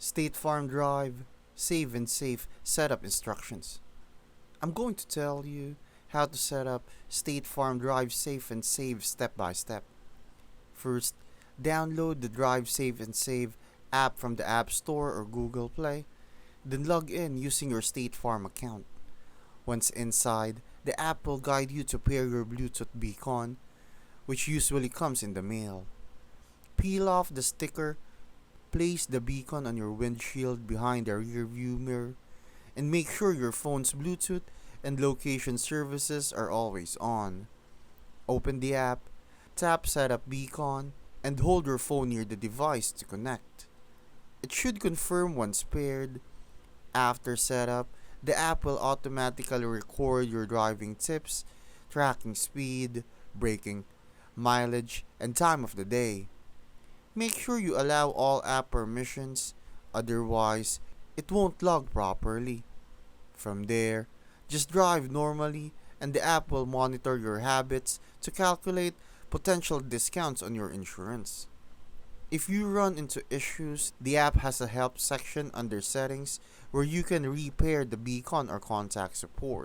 State Farm Drive, Save and Safe Setup Instructions. I'm going to tell you how to set up State Farm Drive Safe and Save step by step. First, download the Drive Save and Save app from the App Store or Google Play, then log in using your State Farm account. Once inside, the app will guide you to pair your Bluetooth beacon, which usually comes in the mail. Peel off the sticker, place the beacon on your windshield behind the rear view mirror, and make sure your phone's Bluetooth and location services are always on. Open the app, tap Setup Beacon, and hold your phone near the device to connect. It should confirm once paired. After setup, the app will automatically record your driving tips, tracking speed, braking, mileage, and time of the day. Make sure you allow all app permissions, otherwise, it won't log properly. From there, just drive normally and the app will monitor your habits to calculate potential discounts on your insurance. If you run into issues, the app has a help section under settings where you can repair the beacon or contact support.